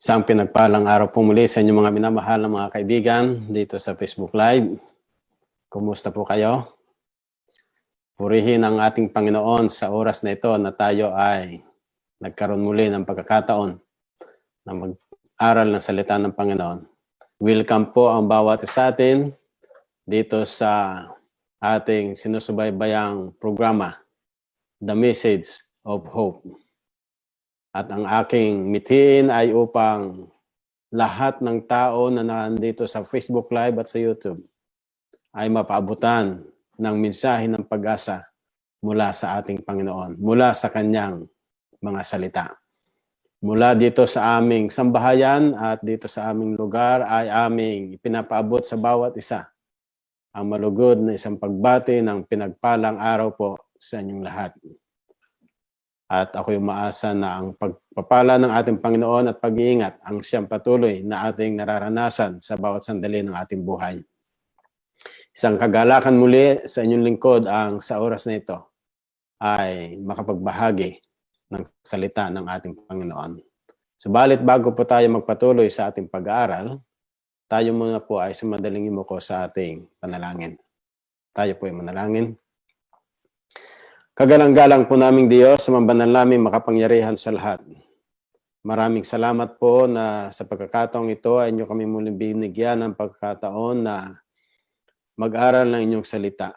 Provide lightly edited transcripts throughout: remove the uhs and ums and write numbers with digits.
Isang pinagpalang araw po muli sa inyong mga minamahal na mga kaibigan dito sa Facebook Live. Kumusta po kayo? Purihin ang ating Panginoon sa oras na ito na tayo ay nagkaroon muli ng pagkakataon na mag-aral ng salita ng Panginoon. Welcome po ang bawat isa atin dito sa ating sinusubaybayang programa, The Message of Hope. At ang aking mitiin ay upang lahat ng tao na nandito sa Facebook Live at sa YouTube ay mapaabutan ng mensahe ng pag-asa mula sa ating Panginoon, mula sa Kanyang mga salita. Mula dito sa aming sambahayan at dito sa aming lugar ay aming pinapaabot sa bawat isa ang malugod na isang pagbati ng pinagpalang araw po sa inyong lahat. At ako'y umaasa na ang pagpapala ng ating Panginoon at pag-iingat ang siyang patuloy na ating nararanasan sa bawat sandali ng ating buhay. Isang kagalakan muli sa inyong lingkod ang sa oras na ito ay makapagbahagi ng salita ng ating Panginoon. Subalit bago po tayo magpatuloy sa ating pag-aaral, tayo muna po ay sumadaling imuko sa ating panalangin. Tayo po ay manalangin. Kagalang-galang po naming Diyos, sa mambanal namin makapangyarihan sa lahat. Maraming salamat po na sa pagkakataong ito ay inyo kami muling binigyan ng pagkakataon na mag-aral ng inyong salita.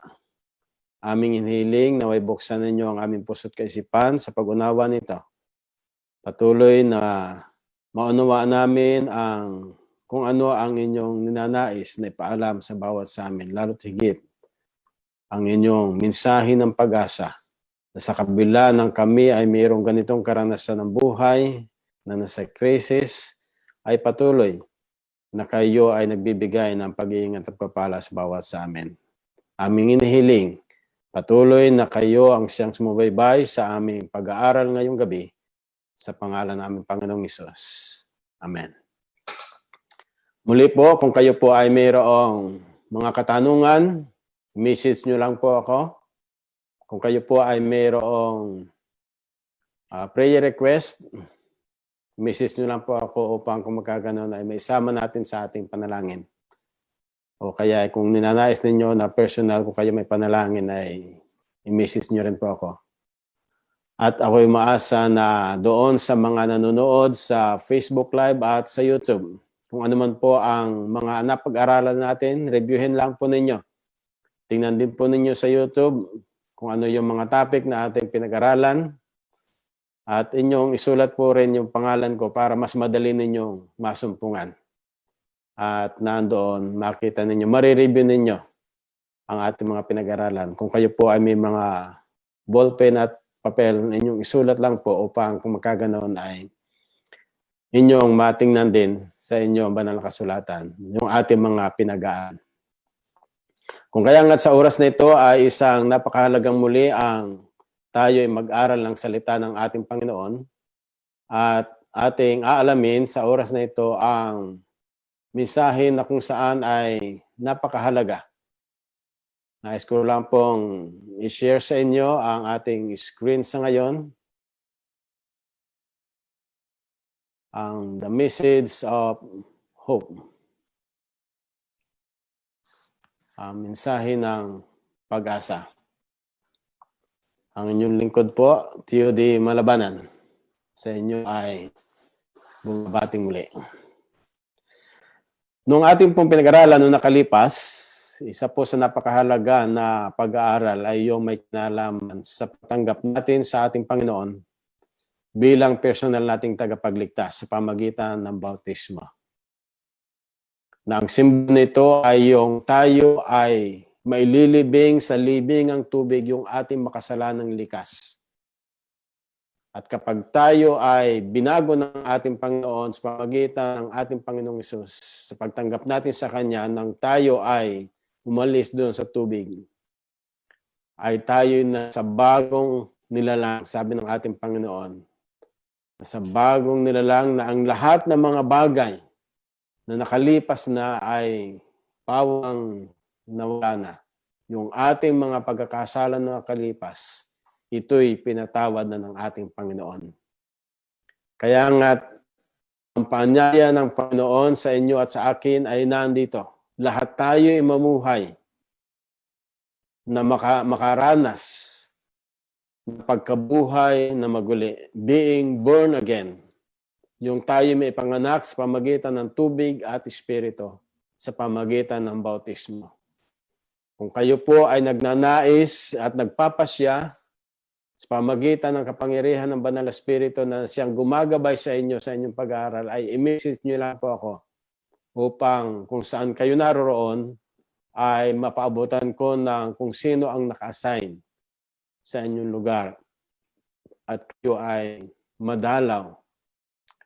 Aming inhiling na way buksan ninyo ang aming puso't kaisipan sa pag-unawa nito. Patuloy na maunawaan namin kung ano ang inyong ninanais na ipaalam sa bawat sa amin, lalo't higit ang inyong mensahe ng pag-asa. Na sa kabila ng kami ay mayroong ganitong karanasan ng buhay na nasa krisis, ay patuloy na kayo ay nagbibigay ng pag-iingat at pagpapala sa bawat sa amin. Aming inihiling, patuloy na kayo ang siyang sumubaybay sa aming pag-aaral ngayong gabi sa pangalan ng aming Panginoong Hesus. Amen. Muli po, kung kayo po ay mayroong mga katanungan, message nyo lang po ako. Kung kayo po ay mayroong prayer request, message nyo lang po ako upang kung magkaganon ay maisama natin sa ating panalangin. O kaya kung ninanais ninyo na personal, kung kayo may panalangin ay i-message nyo rin po ako. At ako'y maasa na doon sa mga nanonood sa Facebook Live at sa YouTube, kung ano man po ang mga napag-aralan natin, reviewin lang po ninyo. Tingnan din po ninyo sa YouTube kung ano yung mga topic na ating pinag-aralan at inyong isulat po rin yung pangalan ko para mas madali ninyong masumpungan. At nandoon, makita ninyo, marireview ninyo ang ating mga pinag-aralan. Kung kayo po ay may mga ballpen at papel, inyong isulat lang po upang kung magkaganoon ay inyong matingnan din sa inyong banal na kasulatan, yung ating mga pinag-aaral. Kung kaya nga sa oras na ito ay isang napakahalagang muli ang tayo ay mag-aral ng salita ng ating Panginoon at ating aalamin sa oras na ito ang mensahe na kung saan ay napakahalaga. Nais ko lang pong i-share sa inyo ang ating screen sa ngayon. Ang The Message of Hope. Ang mensahe ng pag-asa. Ang inyong lingkod po, T.O.D. Malabanan. Sa inyo ay bumabating muli. Nung ating pong pinag-aralan noong nakalipas, isa po sa napakahalaga na pag-aaral ay yung may kinalaman sa patanggap natin sa ating Panginoon bilang personal nating tagapagligtas sa pamagitan ng bautismo. Na ang simbolo nito ay yung tayo ay maililibing sa libingang tubig yung ating makasalanang likas. At kapag tayo ay binago ng ating Panginoon sa pamagitan ng ating Panginoong Hesus, sa pagtanggap natin sa Kanya, nang tayo ay umalis doon sa tubig, ay tayo na sa bagong nilalang, sabi ng ating Panginoon, sa bagong nilalang na ang lahat ng mga bagay na nakalipas na ay pawang nawala na. Yung ating mga pagkakasala na nakalipas, ito'y pinatawad na ng ating Panginoon. Kaya nga, Ang paanyaya ng Panginoon sa inyo at sa akin ay nandito. Lahat tayo ay mamuhay na makaranas ng pagkabuhay na maguli. Being born again. Yung tayo may panganak sa pamagitan ng tubig at espiritu, sa pamagitan ng bautismo. Kung kayo po ay nagnanais at nagpapasya sa pamagitan ng kapangyarihan ng Banal na Espiritu na siyang gumagabay sa inyo sa inyong pag-aaral, ay i-message nyo lang po ako upang kung saan kayo naroroon ay mapaabutan ko ng kung sino ang naka-assign sa inyong lugar at kayo ay madalaw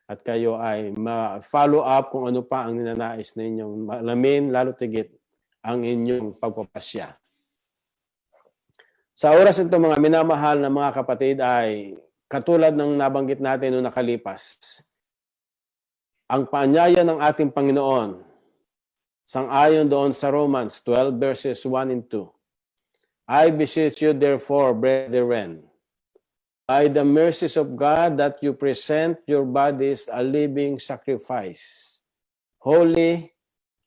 at kayo ay ma-follow up kung ano pa ang ninanais na inyong malamin, lalo tigit ang inyong pagpapasya. Sa oras ito, mga minamahal na mga kapatid, ay katulad ng nabanggit natin noong nakalipas, ang paanyaya ng ating Panginoon, sang-ayon doon sa Romans 12 verses 1 and 2. I beseech you therefore, brethren, by the mercies of God, that you present your bodies a living sacrifice, holy,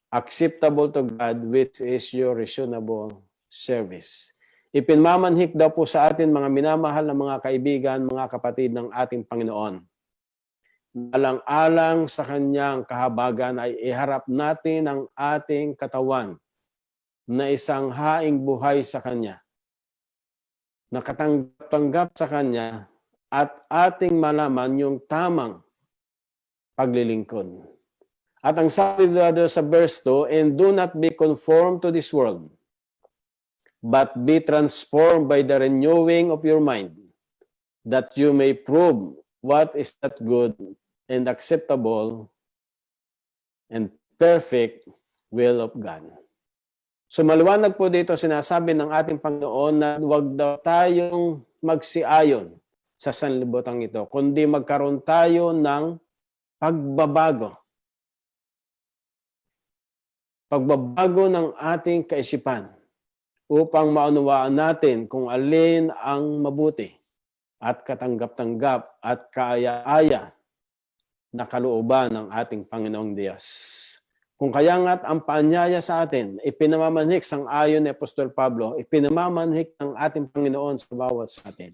acceptable to God, which is your reasonable service. Ipinmamanhik daw po sa atin, mga minamahal na mga kaibigan, mga kapatid ng ating Panginoon. Alang-alang sa kanyang kahabagan ay iharap natin ang ating katawan na isang haing buhay sa kanya, nakatanggap sa kanya, at ating malaman yung tamang paglilingkod. At ang sabi doon sa verse 2, and do not be conformed to this world, but be transformed by the renewing of your mind, that you may prove what is that good and acceptable and perfect will of God. So maliwanag po dito, sinasabi ng ating Panginoon na huwag daw tayong magsiayon sa sanlibutan ito, kundi magkaroon tayo ng pagbabago. Pagbabago ng ating kaisipan upang maunawaan natin kung alin ang mabuti at katanggap-tanggap at kaaya-aya na kalooban ng ating Panginoong Diyos. Kung kaya nga't ang paanyaya sa atin, ipinamamanhik sang-ayon ni Apostol Pablo, ipinamamanhik ng ating Panginoon sa bawat sa atin.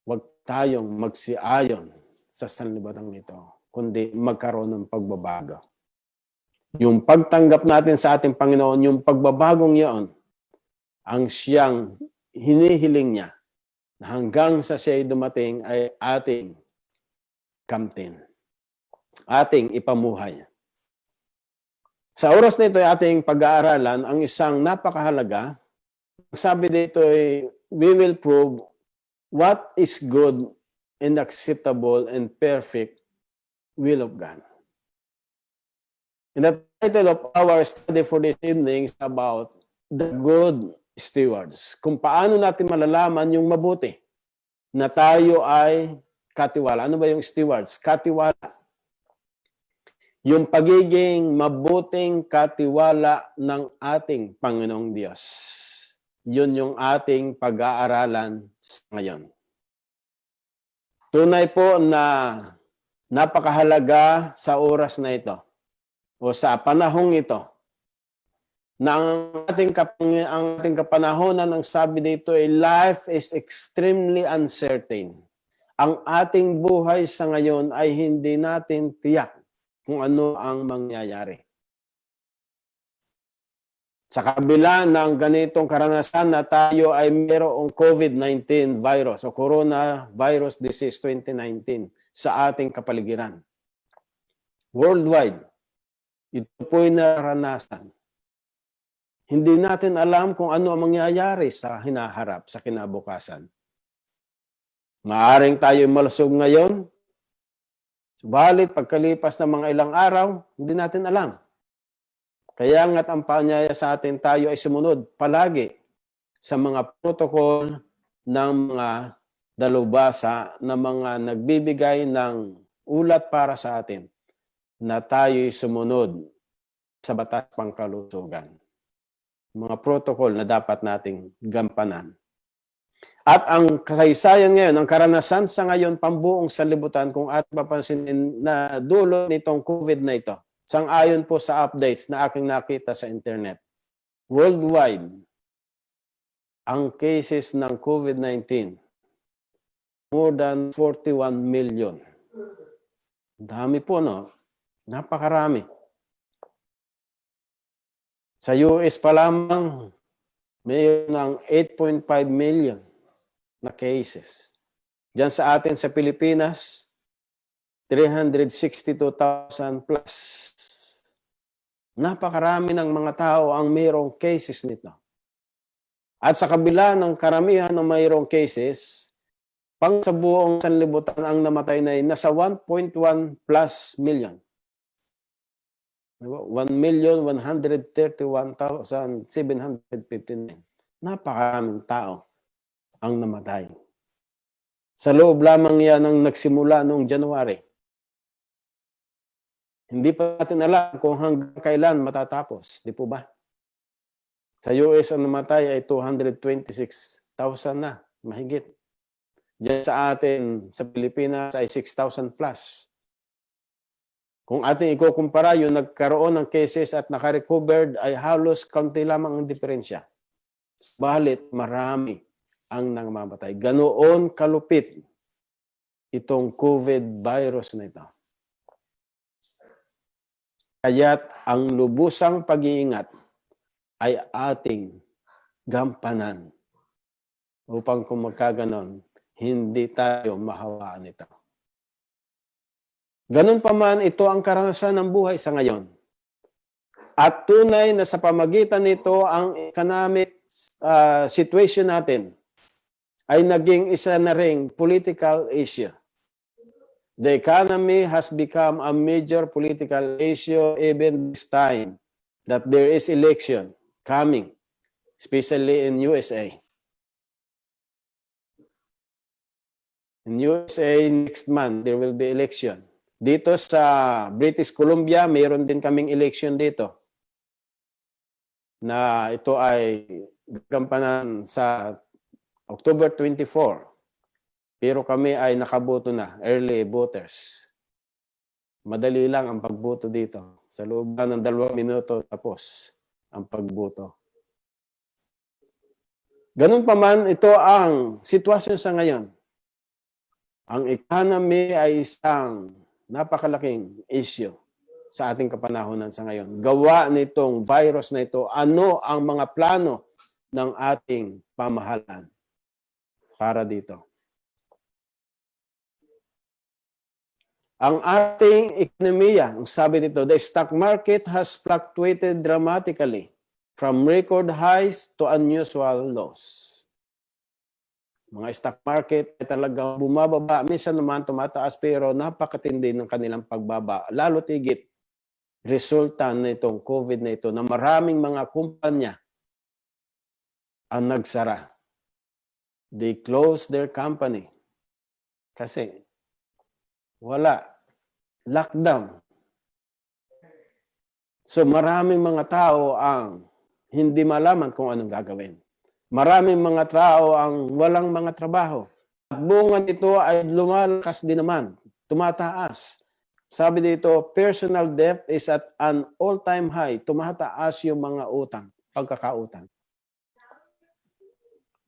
Huwag tayong magsiayon sa sanlibutan ito, kundi magkaroon ng pagbabago. Yung pagtanggap natin sa ating Panginoon, yung pagbabagong iyon, ang siyang hinihiling niya na hanggang sa siya'y dumating ay ating kamtin, ating ipamuhay. Sa oras na ito ay ating pag-aaralan ang isang napakahalaga. Sabi dito ay, we will prove what is good and acceptable and perfect will of God. And the title of our study for this evening is about the good stewards. Kung paano natin malalaman yung mabuti na tayo ay katiwala. Ano ba yung stewards? Katiwala. Yung pagiging mabuting katiwala ng ating Panginoong Diyos. Yun yung ating pag-aaralan ngayon. Tunay po na napakahalaga sa oras na ito o sa panahong ito na ang ating kapanahonan, ang sabi dito ay life is extremely uncertain. Ang ating buhay sa ngayon ay hindi natin tiyak kung ano ang mangyayari. Sa kabila ng ganitong karanasan na tayo ay mayroong COVID-19 virus o Coronavirus Disease 2019 sa ating kapaligiran. Worldwide, ito po'y naranasan. Hindi natin alam kung ano ang mangyayari sa hinaharap, sa kinabukasan. Maaring tayo malusog ngayon, subalit pagkalipas ng mga ilang araw, hindi natin alam. Kaya nga't ang paanyaya sa atin, tayo ay sumunod palagi sa mga protocol ng mga dalubhasa na mga nagbibigay ng ulat para sa atin na tayo'y sumunod sa batas pangkalusugan. Mga protocol na dapat nating gampanan. At ang kasaysayan ngayon, ang karanasan sa ngayon, pambuong sanlibutan, kung at papansinin na dulo nitong COVID na ito, sang-ayon po sa updates na aking nakita sa internet, worldwide, ang cases ng COVID-19, more than 41 million. Dami po, no? Napakarami. Sa US pa lamang, mayroon ng 8.5 million na cases. Diyan sa atin sa Pilipinas, 362,000 plus. Napakarami ng mga tao ang mayroong cases nito. At sa kabila ng karamihan ng mayroong cases, pang sa buong sanlibutan ang namatay na nasa 1.1 plus million. 1,131,759. Napakaraming tao ang namatay. Sa loob lamang yan ang nagsimula noong January. Hindi pa natin alam kung hanggang kailan matatapos. Di po ba? Sa US ang namatay ay 226,000 na, mahigit. Diyan sa atin, sa Pilipinas ay 6,000 plus. Kung ating ikukumpara, yung nagkaroon ng cases at nakarecovered ay halos kaunti lamang ang diferensya. Balit, marami ang namamatay. Ganoon kalupit itong COVID virus na ito. Kaya't ang lubusang pag-iingat ay ating gampanan upang kung magkaganon, hindi tayo mahawaan ito. Ganun pa man, ito ang karanasan ng buhay sa ngayon. At tunay na sa pamagitan nito, ang economic situation natin ay naging isa na ring political issue. The economy has become a major political issue even this time that there is election coming, especially in USA. In USA, next month, there will be election. Dito sa British Columbia, mayroon din kaming election dito. Na ito ay gagampanan sa October 24. Pero kami ay nakaboto na, early voters. Madali lang ang pagboto dito. Sa loob ng 2 minuto tapos ang pagboto. Ganun pa man, ito ang sitwasyon sa ngayon. Ang economy ay isang napakalaking issue sa ating kapanahonan sa ngayon. Gawa nitong virus na ito, ano ang mga plano ng ating pamahalaan para dito? Ang ating ekonomiya, ang sabi dito, the stock market has fluctuated dramatically from record highs to unusual lows. Mga stock market ay talagang bumababa. Minsan naman tumataas pero napakatindi ng kanilang pagbaba. Lalo tigit, resulta nitong COVID na ito na maraming mga kumpanya ang nagsara. They closed their company. Kasi wala. Lockdown. So maraming mga tao ang hindi malaman kung anong gagawin. Maraming mga tao ang walang mga trabaho. At bunga nito ay lumalakas din naman, tumataas. Sabi dito, personal debt is at an all-time high. Tumataas yung mga utang, pagkakautang.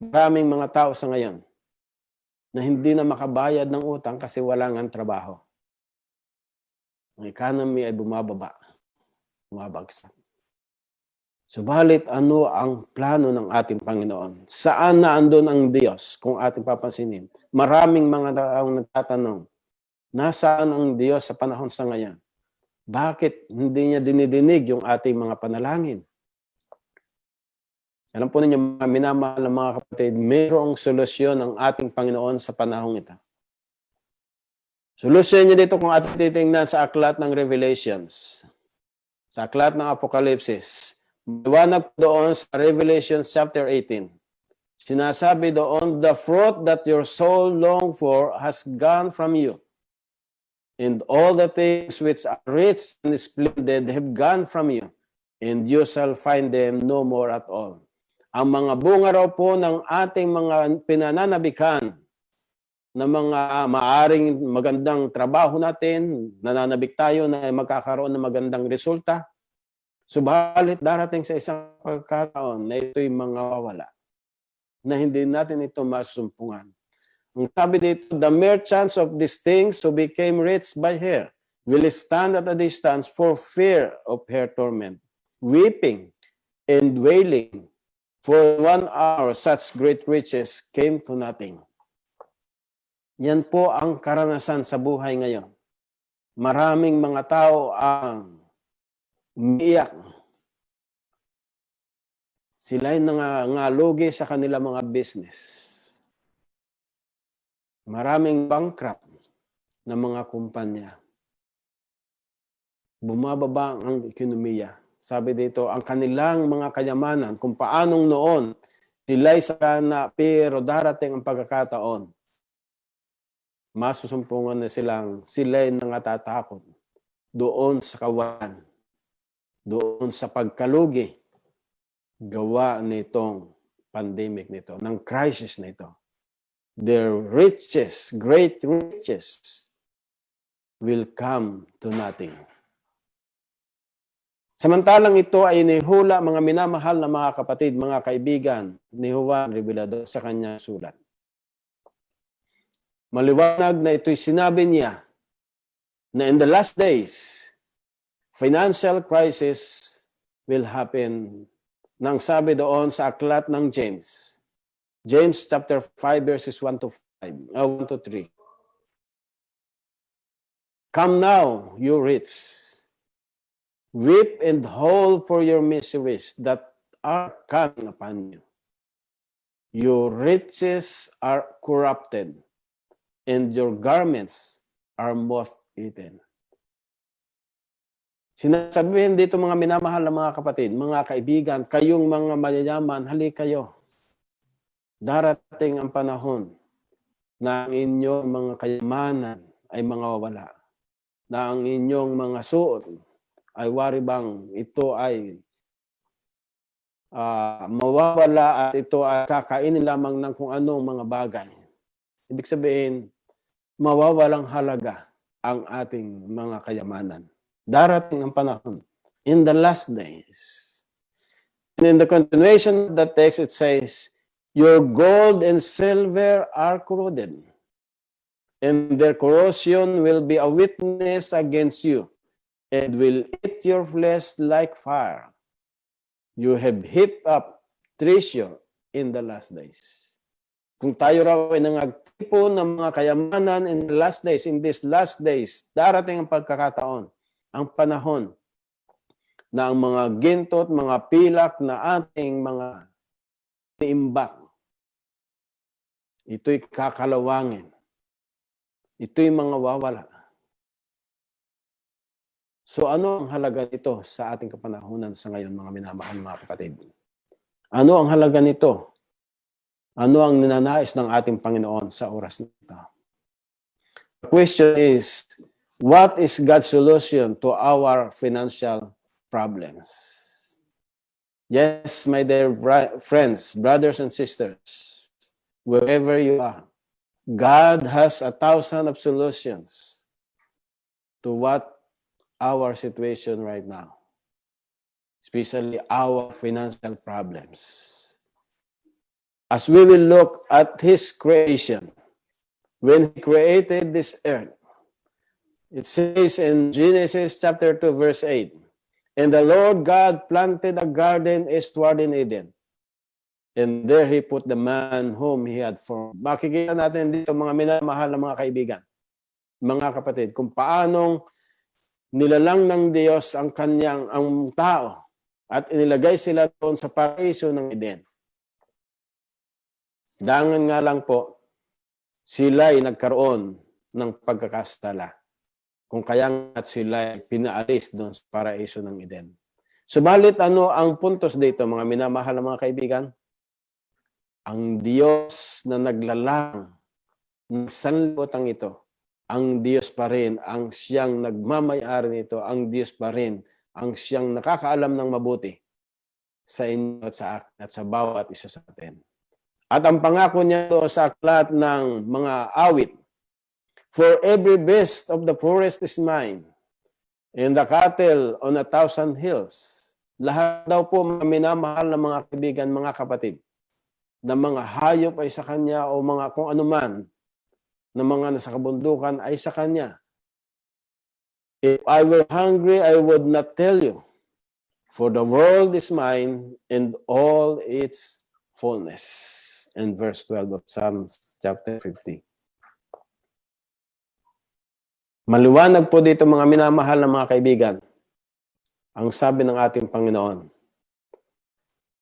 Maraming mga tao sa ngayon na hindi na makabayad ng utang kasi wala ngang trabaho. Ang economy ay bumababa, bumabagsak. Subalit, ano ang plano ng ating Panginoon? Saan na andun ang Diyos kung ating papansinin? Maraming mga taong nagtatanong, nasaan ang Diyos sa panahon sa ngayon? Bakit hindi niya dinidinig yung ating mga panalangin? Alam po ninyo, mga minamahal ng mga kapatid, mayroong solusyon ang ating Panginoon sa panahon ito. Solusyon niya dito kung ating titingnan sa aklat ng Revelations, sa aklat ng Apokalipsis. Liwanag doon sa Revelation chapter 18. Sinasabi doon, the fruit that your soul long for has gone from you. And all the things which are rich and splendid have gone from you. And you shall find them no more at all. Ang mga bunga raw po ng ating mga pinananabikan na mga maaring magandang trabaho natin, nananabik tayo na magkakaroon ng magandang resulta, subalit darating sa isang pagkataon na ito'y mga wawala, na hindi natin ito masumpungan. Ang sabi dito, the merchants of these things who became rich by her will stand at a distance for fear of her torment, weeping and wailing, for 1 hour such great riches came to nothing. Yan po ang karanasan sa buhay ngayon. Maraming mga tao ang umiiyak. Sila'y nangangalugi sa kanilang mga business. Maraming bankrupt na mga kumpanya. Bumababa ang ekonomiya. Sabi dito, ang kanilang mga kayamanan, kung paanong noon, sila'y sana, pero darating ang pagkakataon, masusumpungan na sila'y nangatatakot doon sa kawalan, doon sa pagkalugi, gawa nitong pandemic nito, ng crisis na ito. Their riches, great riches, will come to nothing. Samantalang ito ay inihula, mga minamahal na mga kapatid, mga kaibigan, ni Juan Revelador sa kanyang sulat. Maliwanag na ito'y sinabi niya na in the last days, financial crisis will happen. Nang sabi doon sa aklat ng James. James chapter 5 verses 1 to 3. Come now, you rich, weep and howl for your miseries that are coming upon you. Your riches are corrupted, and your garments are moth-eaten. Sinasabihin dito mga minamahal na mga kapatid, mga kaibigan, kayong mga mayayaman, hali kayo. Darating ang panahon na ang inyong mga kayamanan ay mga wawala. Na ang inyong mga suot ay wari bang ito ay mawawala at ito ay kakainin lamang ng kung anong mga bagay. Ibig sabihin, mawawalang halaga ang ating mga kayamanan. Darating ang panahon in the last days. And in the continuation of the text, it says, your gold and silver are corroded, and their corrosion will be a witness against you, and will eat your flesh like fire. You have heaped up treasure in the last days. Kung tayo raw ay nangagtipon ng mga kayamanan in the last days, in these last days, darating ang pagkakataon, ang panahon na ang mga gintot, mga pilak na ating mga iimbak, ito'y kakalawangin. Ito'y mga wawala. So ano ang halaga nito sa ating kapanahunan sa ngayon, mga minamahal mga kapatid? Ano ang halaga nito? Ano ang ninanais ng ating Panginoon sa oras nito? The question is, what is God's solution to our financial problems? Yes, my dear friends, brothers and sisters, wherever you are, God has 1,000 of solutions to what our situation right now, especially our financial problems. As we will look at His creation, when He created this earth, it says in Genesis chapter 2 verse 8, and the Lord God planted a garden eastward in Eden, and there He put the man whom He had formed. Makikita natin dito mga minamahal na mga kaibigan, mga kapatid, kung paanong nilalang ng Diyos ang tao at inilagay sila doon sa paraiso ng Eden. Dangan nga lang po, sila'y nagkaroon ng pagkakasala. Kung kaya nga sila pinaalis doon sa paraiso ng Eden. Subalit ano ang puntos dito, mga minamahal na mga kaibigan? Ang Diyos na naglalang ng sanlibutan ito, ang Diyos pa rin ang siyang nagmamay-ari nito, ang Diyos pa rin ang siyang nakakaalam ng mabuti sa inyo at sa akin at sa bawat isa sa atin. At ang pangako niya doon sa aklat ng mga awit, "For every beast of the forest is mine, and the cattle on 1,000 hills." Lahat daw po mga minamahal na mga kaibigan, mga kapatid, na mga hayop ay sa Kanya o mga kung anuman na mga nasa kabundukan ay sa Kanya. If I were hungry, I would not tell you, for the world is mine and all its fullness. In verse 12 of Psalms chapter 50. Maliwanag po dito mga minamahal na mga kaibigan. Ang sabi ng ating Panginoon,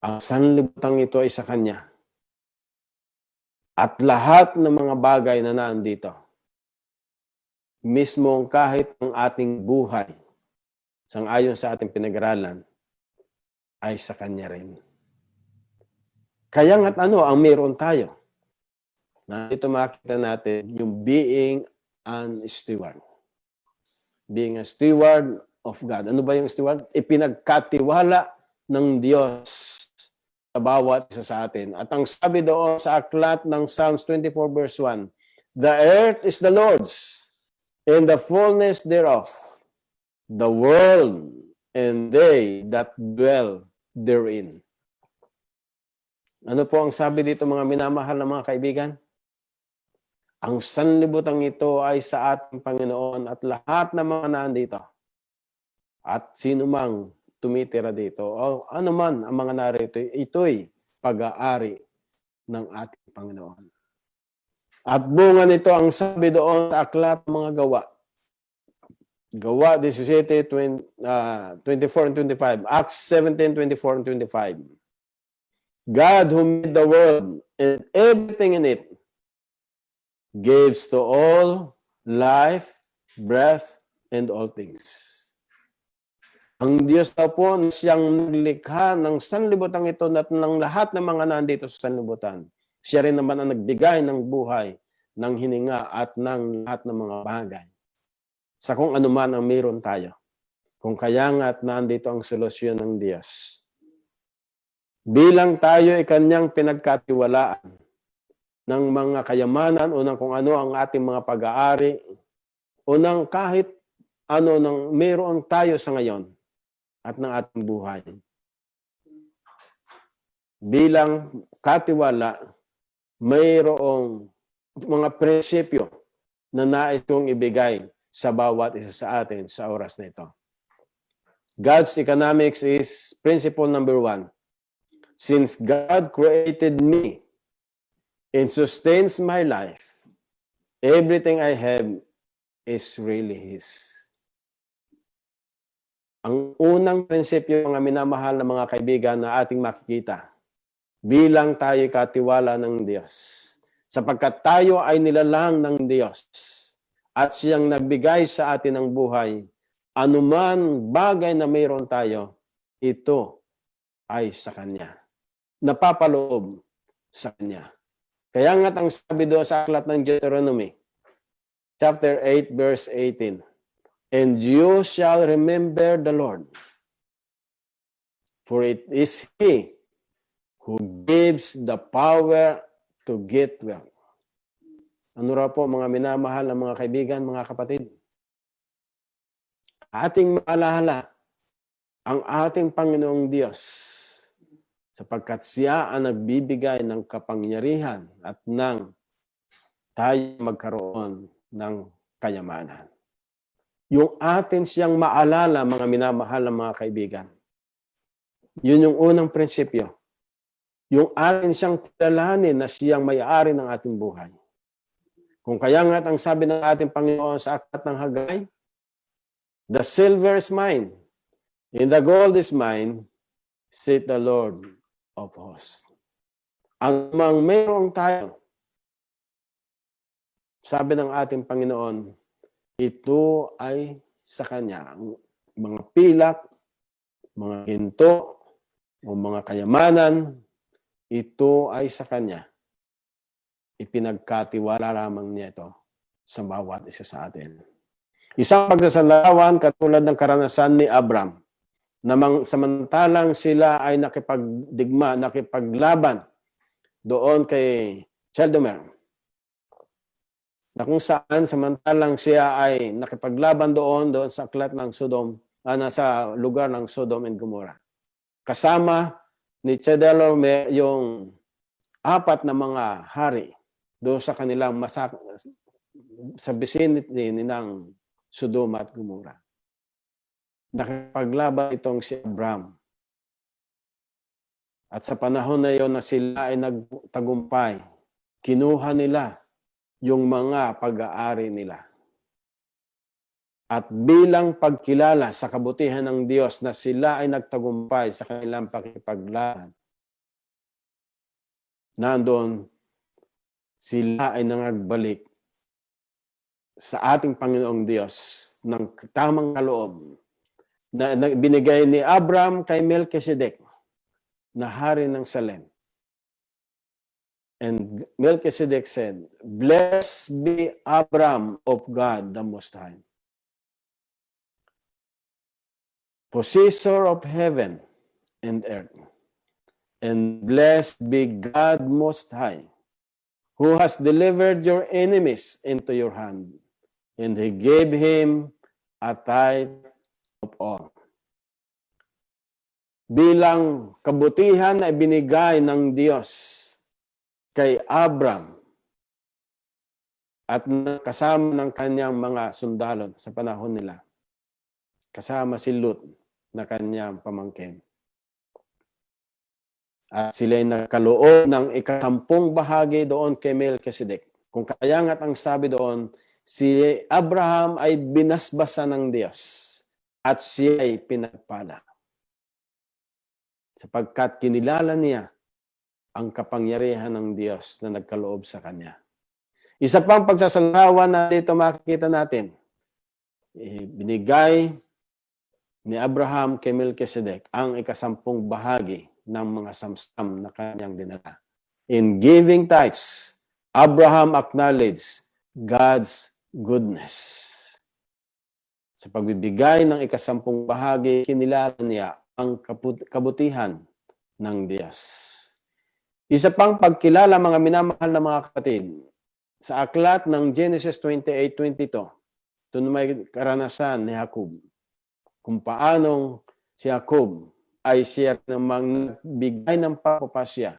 ang sanlibutan ito ay sa Kanya. At lahat ng mga bagay na naandito, mismo kahit ang ating buhay, sangayon sa ating pinag-aralan, ay sa Kanya rin. Kaya nga't ano ang meron tayo? Dito makita natin yung being an steward. Being a steward of God. Ano ba yung steward? Ipinagkatiwala ng Diyos sa bawat isa sa atin. At ang sabi doon sa aklat ng Psalms 24 verse 1, "The earth is the Lord's, and the fullness thereof, the world, and they that dwell therein." Ano po ang sabi dito mga minamahal na mga kaibigan? Ang sanlibutan ito ay sa ating Panginoon at lahat ng mga nandito. At sino mang tumitira dito, o ano man ang mga narito, ito'y pag-aari ng ating Panginoon. At bunga nito ang sabi doon sa aklat ng mga gawa. Gawa 17, 24 and 25. Acts 17, 24 and 25. God who made the world and everything in it gives to all life, breath, and all things. Ang Diyos daw po na siyang naglikha ng sanlibutan ito at ng lahat ng mga nandito sa sanlibutan. Siya rin naman ang nagbigay ng buhay, ng hininga at ng lahat ng mga bagay. Sa kung ano man ang meron tayo. Kung kaya nga at nandito ang solusyon ng Diyos. Bilang tayo ay Kanyang pinagkatiwalaan ng mga kayamanan o ng kung ano ang ating mga pag-aari o ng kahit ano ng meron tayo sa ngayon at ng ating buhay. Bilang katiwala, mayroong mga prinsipyo na nais kong ibigay sa bawat isa sa atin sa oras na ito. God's economics is principle number 1. Since God created me and sustains my life, everything I have is really His. Ang unang prinsipyo, mga minamahal na mga kaibigan na ating makikita, bilang tayo katiwala ng Diyos, sapagkat tayo ay nilalang ng Diyos at Siyang nagbigay sa atin ng buhay, anuman bagay na mayroon tayo, ito ay sa Kanya. Napapaloob sa Kanya. Kaya nga't ang sabi doon sa aklat ng Deuteronomy, chapter 8, verse 18, "And you shall remember the Lord, for it is He who gives the power to get wealth." Ano raw po mga minamahal na mga kaibigan, mga kapatid? Ating maalala ang ating Panginoong Diyos sapagkat Siya ang nagbibigay ng kapangyarihan at ng tayo magkaroon ng kayamanan. Yung atin siyang maalala, mga minamahal na mga kaibigan. Yun yung unang prinsipyo. Yung atin siyang kilalanin na siyang may-ari ng ating buhay. Kung kaya nga ang sabi ng ating Panginoon sa aklat ng Hagay, "The silver is mine, and the gold is mine, saith the Lord of hosts." Ang mang mayroong tayo, sabi ng ating Panginoon, ito ay sa Kanya. Ang mga pilak, mga ginto, o mga kayamanan, ito ay sa Kanya. Ipinagkatiwala lamang niya ito sa bawat isa sa atin. Isang pagsasalawan katulad ng karanasan ni Abram samantalang sila ay nakipagdigma, nakipaglaban doon kay Cheldomer, na kung saan samantalang siya ay nakipaglaban doon sa aklat ng Sodom, sa lugar ng Sodom and Gomorrah. Kasama ni Chedorlaomer yung 4 na mga hari doon sa kanilang sa vicinity ng Sodom at Gomorrah. Nakipaglaban itong si Abraham. At sa panahon na yon na sila ay nagtagumpay, kinuha nila yung mga pag-aari nila. At bilang pagkilala sa kabutihan ng Diyos na sila ay nagtagumpay sa kanilang pakikipaglaban, nandoon sila ay nangagbalik sa ating Panginoong Diyos ng tamang kaloob na binigay ni Abraham kay Melchizedek na hari ng Salem. And Melchizedek said, "Blessed be Abraham of God the Most High, possessor of heaven and earth. And blessed be God Most High, who has delivered your enemies into your hand, and He gave him a tithe of all." Bilang kabutihan na ibinigay ng Diyos kay Abraham at kasama ng kanyang mga sundalo sa panahon nila, kasama si Lot na kanyang pamangkin. At sila'y nagkaloob ng 10 bahagi doon kay Melchizedek. Kung kaya nga't ang sabi doon, si Abraham ay binasbasa ng Diyos at siya ay pinagpala. Sapagkat kinilala niya ang kapangyarihan ng Diyos na nagkaloob sa kanya. Isa pang pagsasalawan na dito makikita natin, binigay ni Abraham kay Melchizedek ang 10 bahagi ng mga samsam na kanyang dinala. In giving tithes, Abraham acknowledged God's goodness. Sa pagbibigay ng 10 bahagi, kinilala niya ang kabutihan ng Diyos. Isa pang pagkilala, mga minamahal na mga kapatid, sa aklat ng Genesis 28:22, ito na may karanasan ni Jacob, kung paanong si Jacob ay siya namang nagbigay ng papapasya,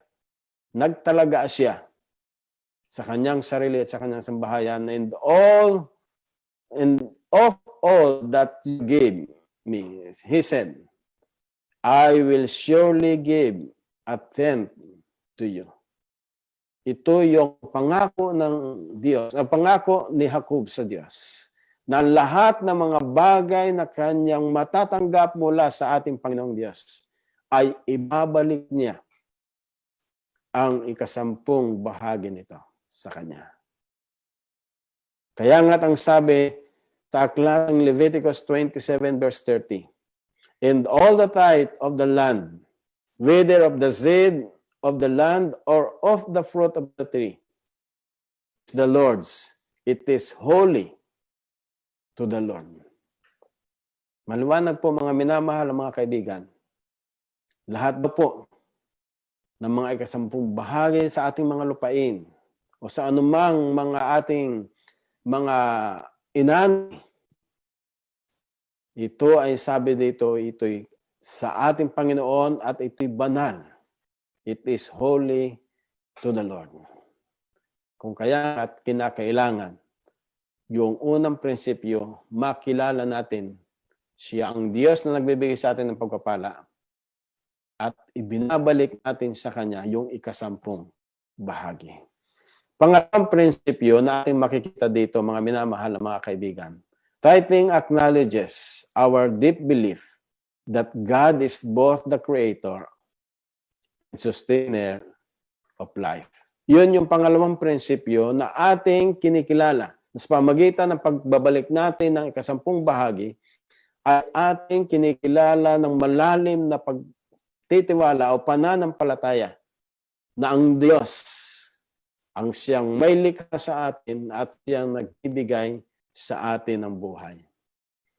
nagtalaga siya sa kanyang sarili at sa kanyang sambahayan, and of all that you gave me, he said, I will surely give a tenth to you. Ito yung pangako ng Diyos, ang pangako ni Jacob sa Diyos, na lahat ng mga bagay na kanyang matatanggap mula sa ating Panginoong Diyos ay ibabalik niya ang 10 bahagi nito sa kanya. Kaya nga't ang sabi sa aklat ng Leviticus 27 verse 30, "And all the tithe of the land, whether of the seed of the land or of the fruit of the tree, is the Lord's. It is holy to the Lord." Maliwanag po, mga minamahal, mga kaibigan. Lahat ba po ng mga 10 bahagi sa ating mga lupain o sa anumang mga ating mga inani, ito ay sabi dito, ito'y sa ating Panginoon at ito'y banal. It is holy to the Lord. Kung kaya at kinakailangan, yung unang prinsipyo, makilala natin siya ang Diyos na nagbibigay sa atin ng pagpapala at ibinabalik natin sa Kanya yung 10 bahagi. Pangalawang prinsipyo na ating makikita dito, mga minamahal na mga kaibigan, tithing acknowledges our deep belief that God is both the creator and sustainer of life. Yun yung pangalawang prinsipyo na ating kinikilala. Sa pamagitan ng pagbabalik natin ng 10 bahagi, ay ating kinikilala ng malalim na pagtitiwala o pananampalataya na ang Diyos ang siyang may likha sa atin at siyang nagbibigay sa atin ng buhay.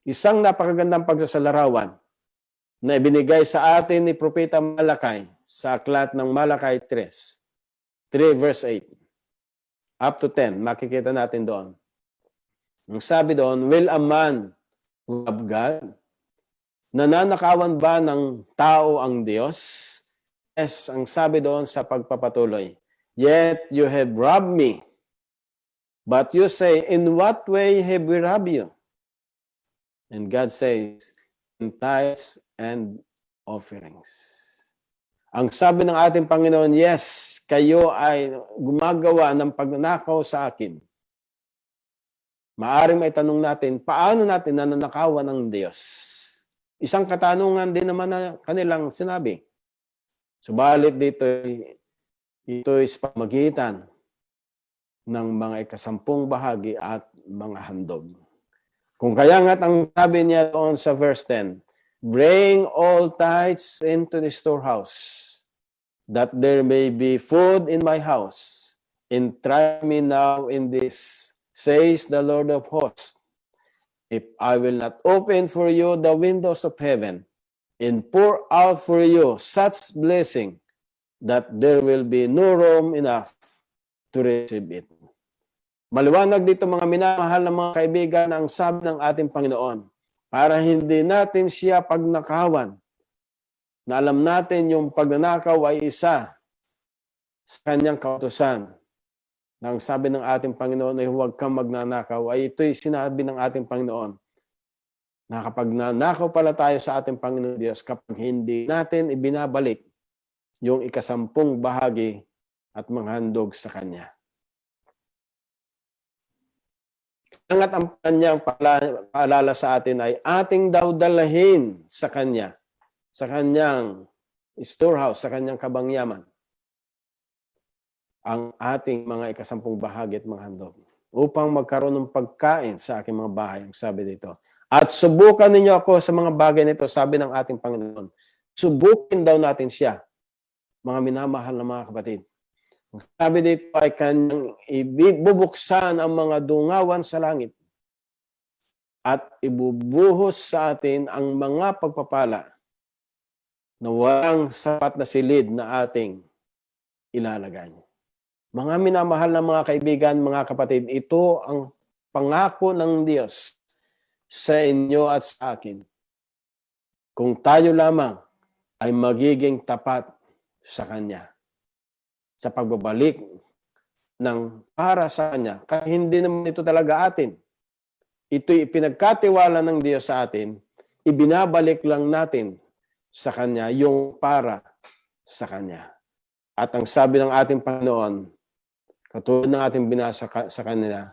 Isang napakagandang pagsasalarawan na ibinigay sa atin ni Propeta Malakay sa aklat ng Malakay 3 verse 8 up to 10. Makikita natin doon. Ang sabi doon, will a man love God? Nananakawan ba ng tao ang Diyos? Yes, ang sabi doon sa pagpapatuloy. Yet you have robbed me. But you say, in what way have we robbed you? And God says, in tithes and offerings. Ang sabi ng ating Panginoon, yes, kayo ay gumagawa ng pagnanakaw sa akin. Maaring may tanong natin, paano natin nananakawan ng Diyos? Isang katanungan din naman na kanilang sinabi. Subalit dito, ito is pamagitan ng mga ikasampung bahagi at mga handog. Kung kaya nga't ang sabi niya doon sa verse 10, bring all tithes into the storehouse, that there may be food in my house, and try me now in this, says the Lord of hosts, if I will not open for you the windows of heaven, and pour out for you such blessing, that there will be no room enough to receive it. Maliwanag dito mga minamahal na mga kaibigan ang sabi ng ating Panginoon para hindi natin siya pagnakawan. Na alam natin yung pagnanakaw ay isa sa kanyang kautusan. Nang sabi ng ating Panginoon ay huwag kang magnanakaw, ay ito'y sinabi ng ating Panginoon na kapag nanakaw pala tayo sa ating Panginoon Diyos, kapag hindi natin ibinabalik yung ikasampung bahagi at mga handog sa Kanya. Angat ang kanyang paalala sa atin ay ating daw dalahin sa Kanya, sa Kanyang storehouse, sa Kanyang kabangyaman, ang ating mga ikasampung bahagi at mga handog upang magkaroon ng pagkain sa aking mga bahay, ang sabi dito. At subukan ninyo ako sa mga bagay nito, sabi ng ating Panginoon. Subukin daw natin siya, mga minamahal na mga kapatid. Sabi dito ay kanyang ibubuksan ang mga dungawan sa langit at ibubuhos sa atin ang mga pagpapala na walang sapat na silid na ating ilalagay. Mga minamahal na mga kaibigan, mga kapatid, ito ang pangako ng Diyos sa inyo at sa akin. Kung tayo lamang ay magiging tapat sa Kanya sa pagbabalik ng para sa Kanya. Kaya hindi naman ito talaga atin. Ito'y ipinagkatiwala ng Diyos sa atin, ibinabalik lang natin sa Kanya yung para sa Kanya. At ang sabi ng ating Panginoon, katulad ng ating binasa sa kanila,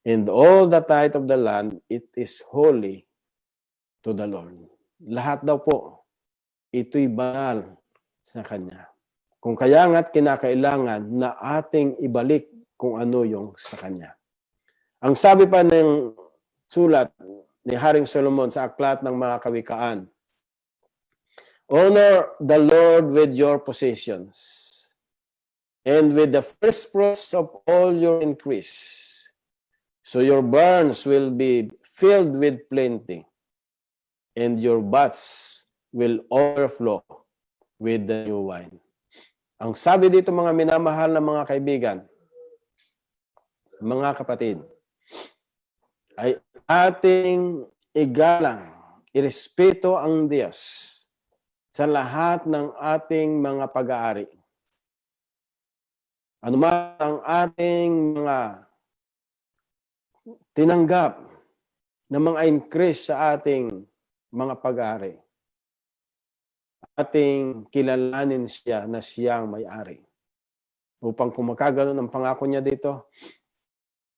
and all the tithe of the land, it is holy to the Lord. Lahat daw po, ito'y banal sa Kanya. Kung kaya nga't kinakailangan na ating ibalik kung ano yung sa Kanya. Ang sabi pa ng sulat ni Haring Solomon sa Aklat ng Mga Kawikaan, honor the Lord with your possessions and with the first fruits of all your increase. So your barns will be filled with plenty, and your vats will overflow with the new wine. Ang sabi dito mga minamahal na mga kaibigan, mga kapatid, ay ating igalang, irespeto ang Diyos sa lahat ng ating mga pag-aari. Ano man ang ating mga tinanggap na mga increase sa ating mga pag-aari, ating kilalanin siya na siyang may-ari. Upang kung makaganoon ang pangako niya dito,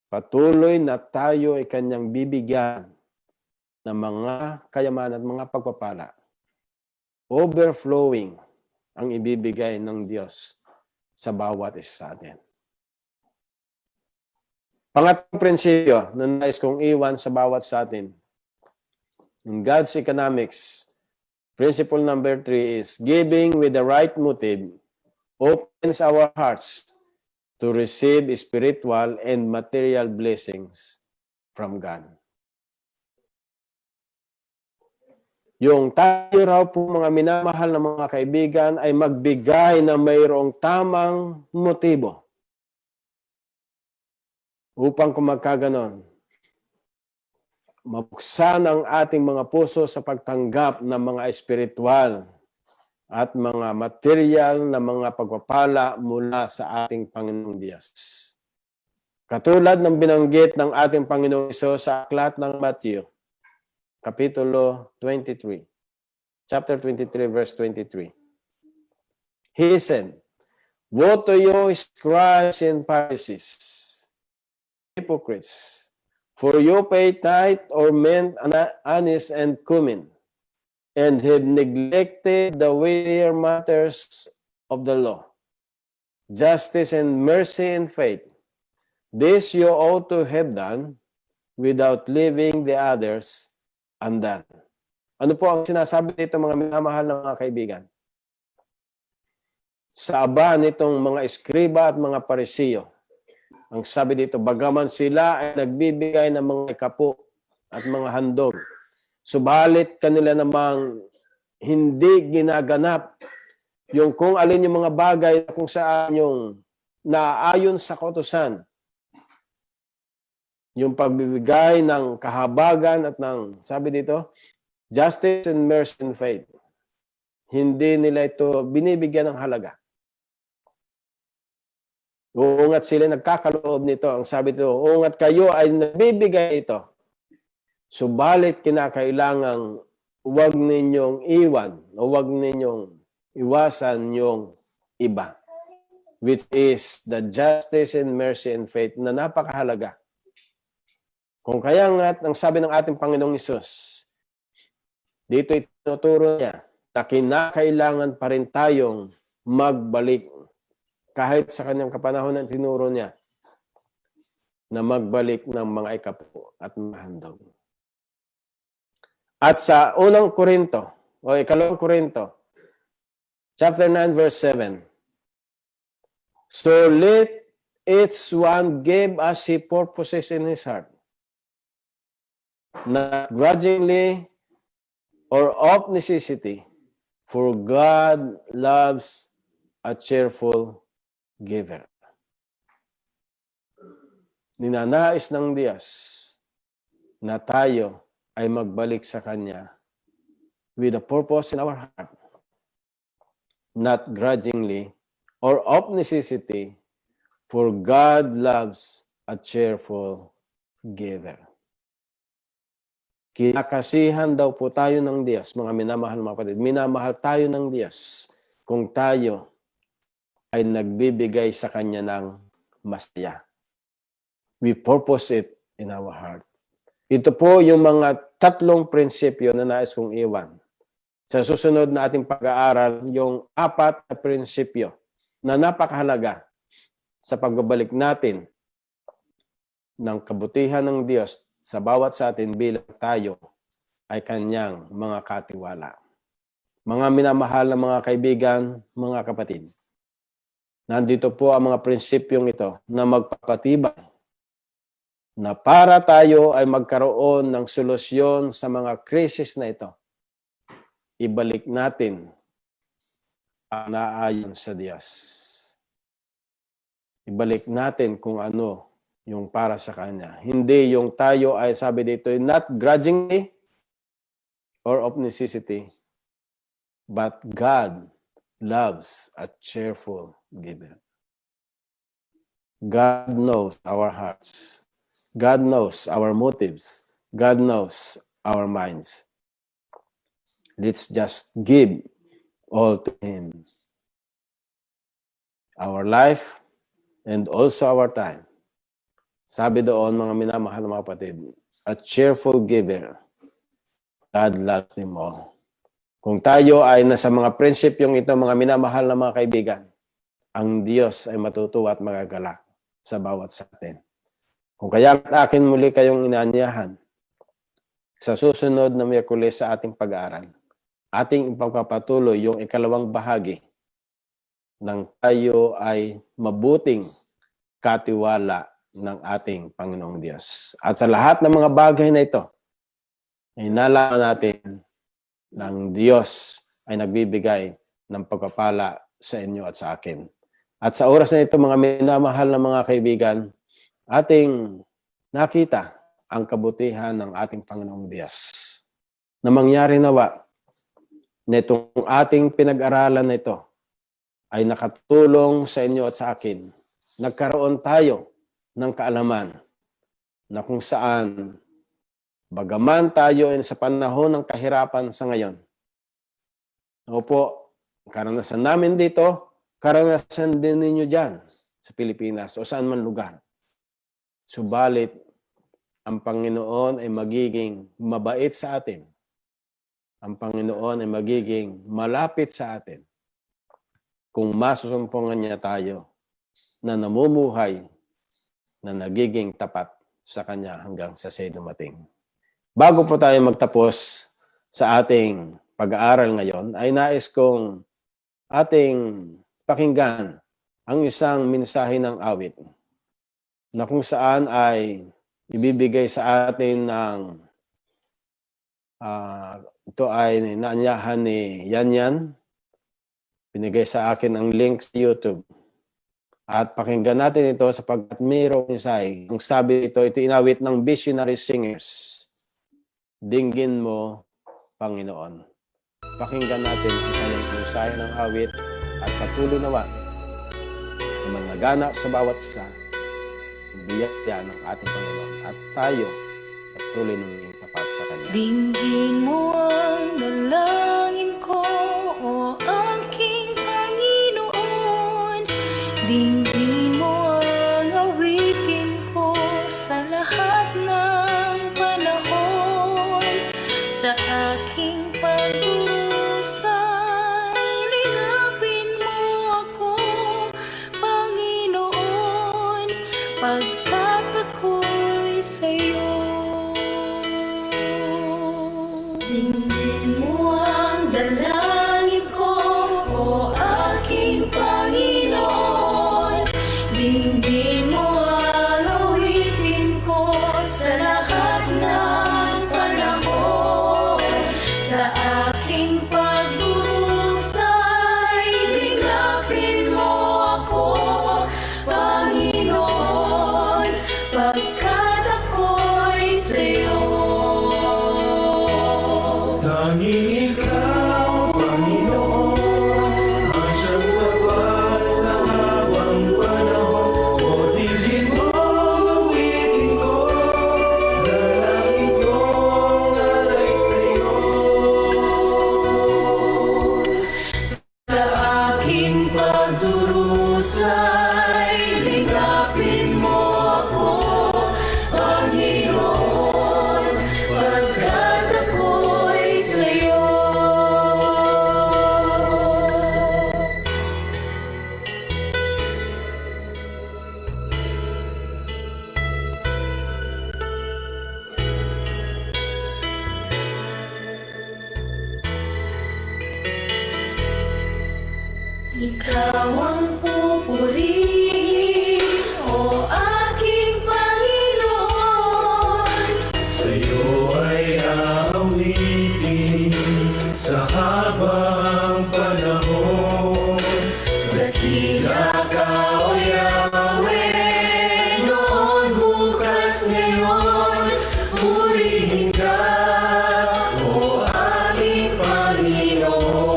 patuloy na tayo ay kanyang bibigyan ng mga kayamanan at mga pagpapala. Overflowing ang ibibigay ng Diyos sa bawat isa sa atin. Pangatlong prinsipyo na nais kong iwan sa bawat sa atin. In God's economics, principle number 3 is giving with the right motive opens our hearts to receive spiritual and material blessings from God. Yung tayo raw po mga minamahal na mga kaibigan ay magbigay na mayroong tamang motibo upang kung magkaganon, mabuksan ang ating mga puso sa pagtanggap ng mga espiritual at mga material na mga pagpapala mula sa ating Panginoong Diyos. Katulad ng binanggit ng ating Panginoong Hesus sa aklat ng Matthew, Kapitulo 23, chapter 23, verse 23. He said, "Woe to you, scribes and Pharisees, hypocrites, for you pay tithe or mint, anise, and cumin, and have neglected the weightier matters of the law, justice and mercy and faith. This you ought to have done without leaving the others undone." Ano po ang sinasabi dito mga minamahal na mga kaibigan? Sa aba nitong mga eskriba at mga parisiyo, ang sabi dito, bagaman sila ay nagbibigay ng mga kapo at mga handog, subalit kanila namang hindi ginaganap yung kung alin yung mga bagay kung saan yung naayon sa kautusan. Yung pagbibigay ng kahabagan at ng, sabi dito, justice and mercy and faith. Hindi nila ito binibigyan ng halaga. Uungat sila nagkakaloob nito. Ang sabi dito, uungat kayo ay nabibigay ito. Subalit kinakailangang huwag ninyong iwan o huwag ninyong iwasan yung iba, which is the justice and mercy and faith na napakahalaga. Kung kaya nga, ang sabi ng ating Panginoong Hesus, dito itinuturo niya na kinakailangan pa rin tayong magbalik kahit sa kanyang kapanahonan tinuro niya na magbalik ng mga ikapo at mahandog. At sa unang Korinto, o ikalawang Korinto, chapter 9, verse 7, "So let each one give as he purposes in his heart, not grudgingly or of necessity, for God loves a cheerful giver." Ninanais ng Diyos na tayo ay magbalik sa Kanya with a purpose in our heart, not grudgingly or of necessity, for God loves a cheerful giver. Kinakasihan daw po tayo ng Diyos, mga minamahal mga kapatid. Minamahal tayo ng Diyos kung tayo ay nagbibigay sa Kanya ng masaya. We purpose it in our heart. Ito po yung mga tatlong prinsipyo na nais kong iwan. Sa susunod na ating pag-aaral, yung 4 na prinsipyo na napakahalaga sa pagbabalik natin ng kabutihan ng Diyos sa bawat sa atin bilang tayo ay Kanyang mga katiwala. Mga minamahal na mga kaibigan, mga kapatid, nandito po ang mga prinsipyong ito na magpapatibay na para tayo ay magkaroon ng solusyon sa mga krisis na ito. Ibalik natin ang naayon sa Diyos. Ibalik natin kung ano yung para sa Kanya. Hindi yung tayo ay sabi dito, not grudgingly or of necessity, but God loves a cheerful giver. God knows our hearts. God knows our motives. God knows our minds. Let's just give all to Him. Our life and also our time. Sabi doon, mga minamahal na mga kapatid, a cheerful giver, God loves them all. Kung tayo ay nasa mga prinsipyong ito, mga minamahal na mga kaibigan, ang Diyos ay matutuwa at magagalak sa bawat sa atin. Kung kaya akin muli kayong inaanyahan sa susunod na Miyerkules sa ating pag-aaral, ating ipagpapatuloy yung ikalawang bahagi ng tayo ay mabuting katiwala ng ating Panginoong Diyos. At sa lahat ng mga bagay na ito, ay nalaman natin ng Diyos ay nagbibigay ng pagpapala sa inyo at sa akin. At sa oras na ito, mga minamahal na mga kaibigan, ating nakita ang kabutihan ng ating Panginoong Diyos. Na mangyari nawa na itong ating pinag-aralan na ito ay nakatulong sa inyo at sa akin. Nagkaroon tayo ng kaalaman na kung saan, bagaman tayo ay sa panahon ng kahirapan sa ngayon. Opo, karanasan namin dito, karanasan din ninyo dyan sa Pilipinas o saan man lugar. Subalit, ang Panginoon ay magiging mabait sa atin. Ang Panginoon ay magiging malapit sa atin kung masusumpungan niya tayo na namumuhay na nagiging tapat sa Kanya hanggang sa siya dumating. Bago po tayo magtapos sa ating pag-aaral ngayon, ay nais kong ating pakinggan ang isang mensahe ng awit na kung saan ay ibibigay sa atin ng ito ay naanyahan ni Yan. Binigay sa akin ang link sa YouTube. At pakinggan natin ito sapagkat mayroong mensahe. Ang sabi ito inawit ng Visionary Singers. Dinggin mo, Panginoon. Pakinggan natin ang kanyang mensahe ng awit at patuloy nawa na managana sa bawat isa ang biyaya ng ating Panginoon at tayo patuloy ng tapat sa Kanya. Dinggin mo ang dalangin ko, o aking Panginoon. Dinggin mo ang awitin ko sa lahat ng panahon. Sa aking pagdurusa, ilingapin mo ako, Panginoon, pagkat ako'y sa'yo. Dinggin mo ang dalangin ko, o aking Panginoon. Dinggin mo ang awitin ko sa lahat ng panahon. Sa aking pagdurusa, ilingapin mo ako, Panginoon, pagkat ako'y sa'yo. Tanging ikaw, Panginoon, ang siyang tapat sa habang panahon. O dinggin mo ang awitin ko, dalangin kong alay sa'yo. Sa aking pagdurusa, ilingapin mo ako, Panginoon, pagkat ako'y sa'yo. Ikaw ang pupurihin, o aking Panginoon. Sa'yo ay aawitin sa habang panahon. Dakila ka, O Yahweh, noon, bukas, ngayon. Purihin ka, O aking Panginoon.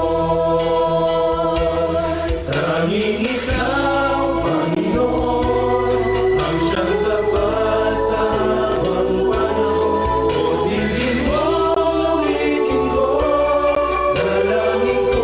Tanging ikaw, Panginoon, ang siyang tapat sa habang panahon. O dinggin mo ang awitin ko, dalangin ko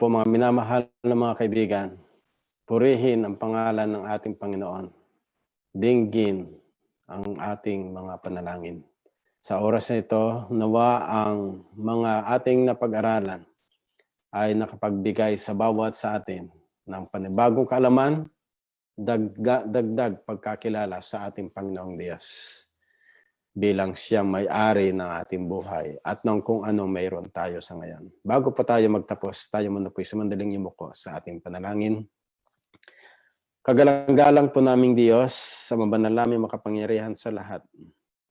po mga minamahal na mga kaibigan, purihin ang pangalan ng ating Panginoon. Dinggin ang ating mga panalangin. Sa oras na ito, nawa ang mga ating napag-aralan ay nakapagbigay sa bawat sa atin ng panibagong kaalaman, dagdag pagkakilala sa ating Panginoong Diyos bilang siyang may-ari ng ating buhay at ng kung anong mayroon tayo sa ngayon. Bago pa tayo magtapos, tayo muna po'y sumandaling yumuko sa ating panalangin. Kagalang-galang po naming Diyos, sa mabanal namin makapangyarihan sa lahat.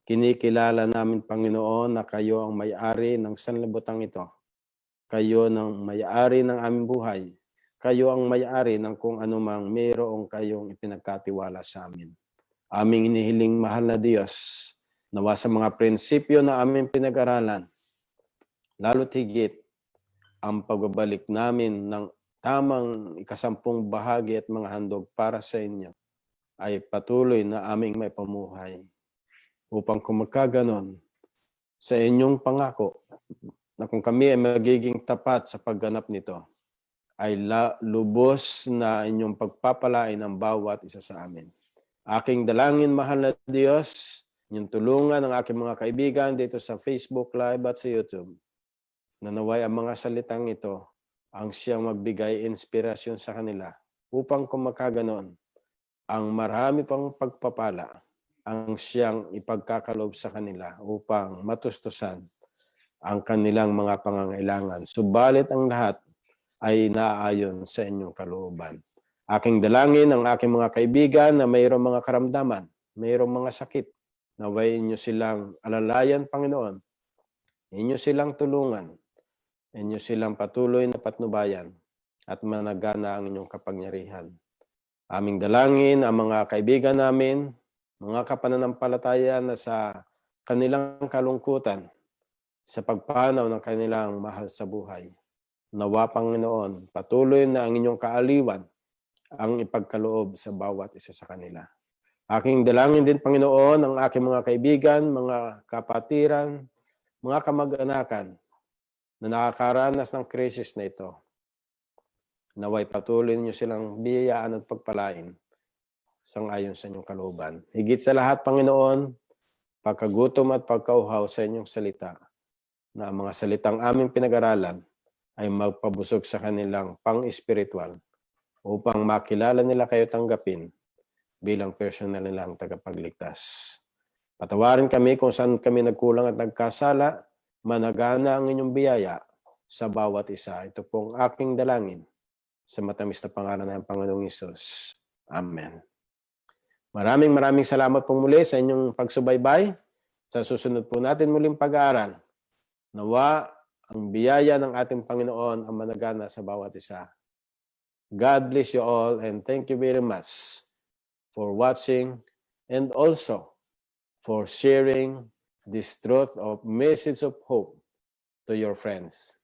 Kinikilala namin, Panginoon, na kayo ang may-ari ng sanlibutan ito. Kayo ang may-ari ng aming buhay. Kayo ang may-ari ng kung anumang mayroong kayong ipinagkatiwala sa amin. Aming inihiling mahal na Diyos, nawa sa mga prinsipyo na aming pinag-aralan, lalo't higit ang pagbabalik namin ng tamang ikasampung bahagi at mga handog para sa inyo ay patuloy na aming may pamuhay upang kumagkaganon sa inyong pangako na kung kami ay magiging tapat sa pagganap nito, ay lubos na inyong pagpapalain ang bawat isa sa amin. Aking dalangin, mahal na Diyos, inyong tulungan ang aking mga kaibigan dito sa Facebook Live at sa YouTube, na naway ang mga salitang ito ang siyang magbigay inspirasyon sa kanila upang kung makaganon, ang marami pang pagpapala ang siyang ipagkakalob sa kanila upang matustusan ang kanilang mga pangangailangan. Subalit ang lahat ay naayon sa inyong kalooban. Aking dalangin ang aking mga kaibigan na mayroong mga karamdaman, mayroong mga sakit, naway inyo silang alalayan, Panginoon. Inyo silang tulungan. Inyo silang patuloy na patnubayan at managana ang inyong kapangyarihan. Aming dalangin ang mga kaibigan namin, mga kapananampalataya na sa kanilang kalungkutan, sa pagpanaw ng kanilang mahal sa buhay. Nawa, Panginoon, patuloy na ang inyong kaaliwan ang ipagkaloob sa bawat isa sa kanila. Aking dalangin din, Panginoon, ang aking mga kaibigan, mga kapatiran, mga kamag-anakan na nakakaranas ng krisis na ito. Naway patuloy niyo silang biyayaan at pagpalain sangayon sa inyong kalooban. Higit sa lahat, Panginoon, pagkagutom at pagkauhaw sa inyong salita, na ang mga salitang aming pinag-aralan ay magpabusog sa kanilang pang-espiritual upang makilala nila kayo tanggapin bilang personal nilang tagapagligtas. Patawarin kami kung saan kami nagkulang at nagkasala, managana ang inyong biyaya sa bawat isa. Ito pong aking dalangin sa matamis na pangalan ng Panginoong Hesus. Amen. Maraming salamat pong muli sa inyong pagsubaybay. Sa susunod po natin muling pag-aaral, nawa ang biyaya ng ating Panginoon ang managana sa bawat isa. God bless you all and thank you very much for watching and also for sharing this truth of message of hope to your friends.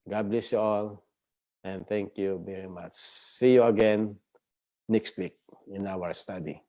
God bless you all and thank you very much. See you again next week in our study.